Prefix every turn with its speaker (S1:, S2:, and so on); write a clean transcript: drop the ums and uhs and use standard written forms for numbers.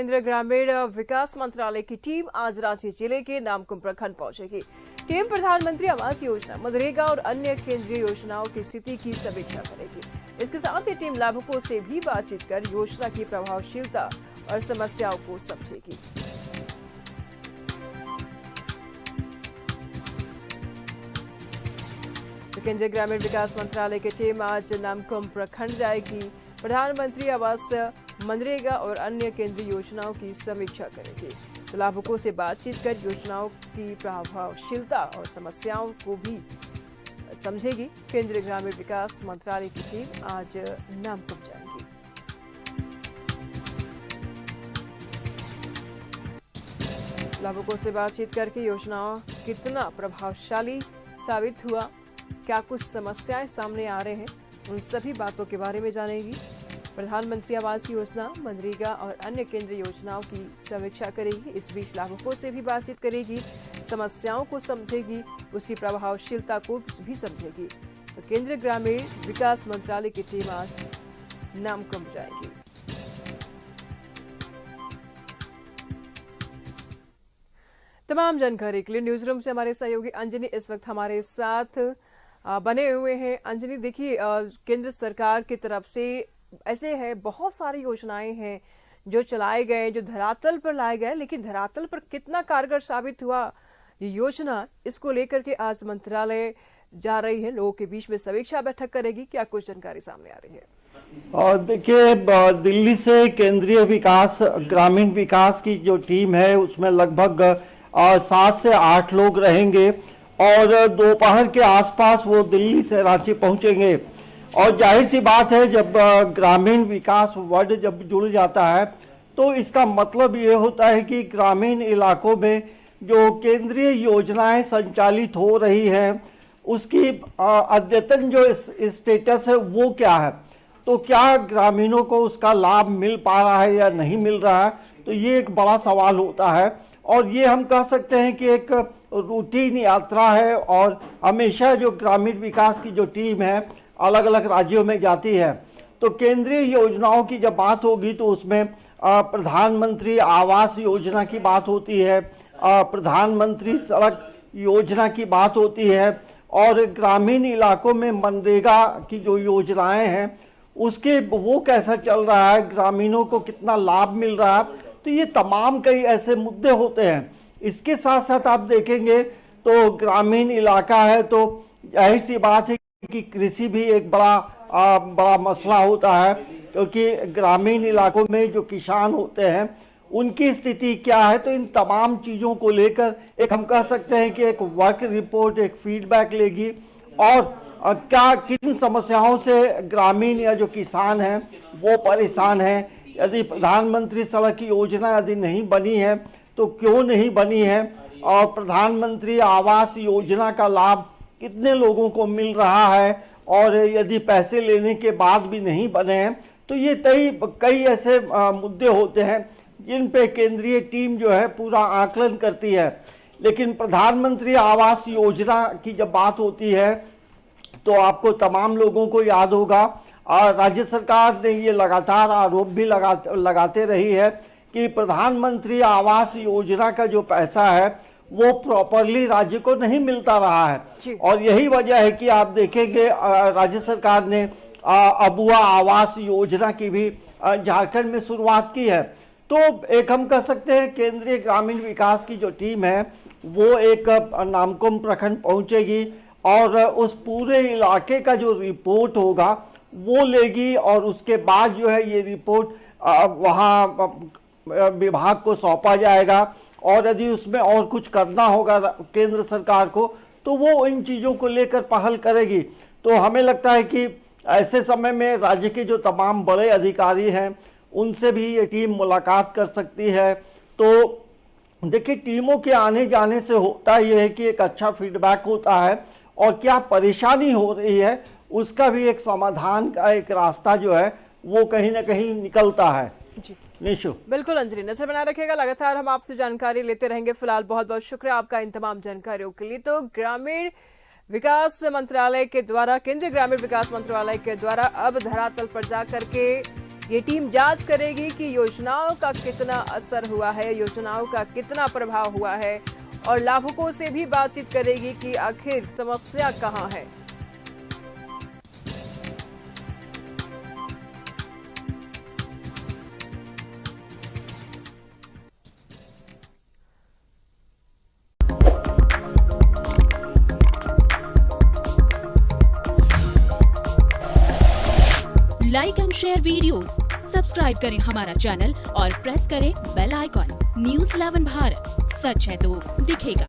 S1: केंद्रीय ग्रामीण विकास मंत्रालय की टीम आज रांची जिले के नामकुम प्रखंड पहुंचेगी। टीम प्रधानमंत्री आवास योजना, मनरेगा और अन्य केंद्रीय योजनाओं की स्थिति की समीक्षा करेगी। इसके साथ ही टीम लाभुकों से भी बातचीत कर योजना की प्रभावशीलता और समस्याओं को समझेगी। केंद्रीय ग्रामीण विकास मंत्रालय की टीम आज नामकुम प्रखंड जाएगी। प्रधानमंत्री आवास, मनरेगा और अन्य केंद्रीय योजनाओं की समीक्षा करेगी। तो लाभुकों से बातचीत कर योजनाओं की प्रभावशीलता और समस्याओं को भी समझेगी। केंद्रीय ग्रामीण विकास मंत्रालय की टीम आज नामकुम जाएगी। लाभुकों से बातचीत करके योजनाओं कितना प्रभावशाली साबित हुआ, क्या कुछ समस्याएं सामने आ रहे हैं, उन सभी बातों के बारे में जानेगी। प्रधानमंत्री आवास योजना, मनरेगा और अन्य केंद्रीय योजनाओं की समीक्षा करेगी। इस बीच लाभुकों से भी बातचीत करेगी, समस्याओं को समझेगी, उसकी प्रभावशीलता को भी समझेगी। तो केंद्रीय ग्रामीण विकास मंत्रालय की टीम आज नामकुम जाएगी। तमाम जानकारी के लिए न्यूज रूम से हमारे सहयोगी अंजनी इस वक्त हमारे साथ बने हुए हैं। अंजनी, देखिए, केंद्र सरकार की तरफ से ऐसे है बहुत सारी योजनाएं हैं जो चलाए गए, जो धरातल पर लाए गए, लेकिन धरातल पर कितना कारगर साबित हुआ ये योजना, इसको लेकर के आज मंत्रालय जा रही है, लोगों के बीच में समीक्षा बैठक करेगी। क्या कुछ जानकारी सामने आ रही है?
S2: और देखिए, दिल्ली से केंद्रीय विकास, ग्रामीण विकास की जो टीम है उसमें लगभग 7 से 8 लोग रहेंगे और दोपहर के आसपास वो दिल्ली से रांची पहुंचेंगे। और जाहिर सी बात है, जब ग्रामीण विकास वर्ड जब जुड़ जाता है तो इसका मतलब ये होता है कि ग्रामीण इलाकों में जो केंद्रीय योजनाएं संचालित हो रही हैं उसकी अद्यतन जो स्टेटस है वो क्या है, तो क्या ग्रामीणों को उसका लाभ मिल पा रहा है या नहीं मिल रहा है, तो ये एक बड़ा सवाल होता है। और ये हम कह सकते हैं कि एक रूटीन यात्रा है और हमेशा जो ग्रामीण विकास की जो टीम है अलग अलग राज्यों में जाती है। तो केंद्रीय योजनाओं की जब बात होगी तो उसमें प्रधानमंत्री आवास योजना की बात होती है, प्रधानमंत्री सड़क योजना की बात होती है और ग्रामीण इलाकों में मनरेगा की जो योजनाएं हैं उसके वो कैसा चल रहा है, ग्रामीणों को कितना लाभ मिल रहा है, तो ये तमाम कई ऐसे मुद्दे होते हैं। इसके साथ साथ आप देखेंगे तो ग्रामीण इलाका है तो जाहिर सी बात है कि कृषि भी एक बड़ा मसला होता है, क्योंकि ग्रामीण इलाकों में जो किसान होते हैं उनकी स्थिति क्या है। तो इन तमाम चीज़ों को लेकर एक हम कह सकते हैं कि एक वर्क रिपोर्ट, एक फीडबैक लेगी और क्या किन समस्याओं से ग्रामीण या जो किसान हैं वो परेशान हैं। यदि प्रधानमंत्री सड़क की योजना यदि नहीं बनी है तो क्यों नहीं बनी है, और प्रधानमंत्री आवास योजना का लाभ कितने लोगों को मिल रहा है, और यदि पैसे लेने के बाद भी नहीं बने हैं, तो ये कई ऐसे मुद्दे होते हैं जिन पे केंद्रीय टीम जो है पूरा आकलन करती है। लेकिन प्रधानमंत्री आवास योजना की जब बात होती है तो आपको तमाम लोगों को याद होगा, राज्य सरकार ने ये लगातार आरोप भी लगाते रही है कि प्रधानमंत्री आवास योजना का जो पैसा है वो प्रॉपरली राज्य को नहीं मिलता रहा है। और यही वजह है कि आप देखेंगे राज्य सरकार ने अबुआ आवास योजना की भी झारखंड में शुरुआत की है। तो एक हम कह सकते हैं केंद्रीय ग्रामीण विकास की जो टीम है वो एक नामकुम प्रखंड पहुंचेगी और उस पूरे इलाके का जो रिपोर्ट होगा वो लेगी और उसके बाद जो है ये रिपोर्ट वहाँ विभाग को सौंपा जाएगा, और यदि उसमें और कुछ करना होगा केंद्र सरकार को तो वो इन चीज़ों को लेकर पहल करेगी। तो हमें लगता है कि ऐसे समय में राज्य के जो तमाम बड़े अधिकारी हैं उनसे भी ये टीम मुलाकात कर सकती है। तो देखिए, टीमों के आने जाने से होता ये है कि एक अच्छा फीडबैक होता है और क्या परेशानी हो रही है उसका भी एक समाधान का एक रास्ता जो है वो कहीं ना कहीं निकलता है।
S1: जी
S2: निशु,
S1: बिल्कुल अंजलि, नजर बना रखिएगा, लगातार हम आपसे जानकारी लेते रहेंगे। फिलहाल बहुत बहुत शुक्रिया आपका इन तमाम जानकारियों के लिए। तो ग्रामीण विकास मंत्रालय के द्वारा, केंद्रीय ग्रामीण विकास मंत्रालय के द्वारा अब धरातल पर जाकर के ये टीम जांच करेगी कि योजनाओं का कितना असर हुआ है, योजनाओं का कितना प्रभाव हुआ है और लाभुकों से भी बातचीत करेगी कि आखिर समस्या कहां है।
S3: Like and share videos, subscribe करें हमारा चैनल और प्रेस करें बेल आइकॉन। न्यूज़ 11 भारत, सच है तो दिखेगा।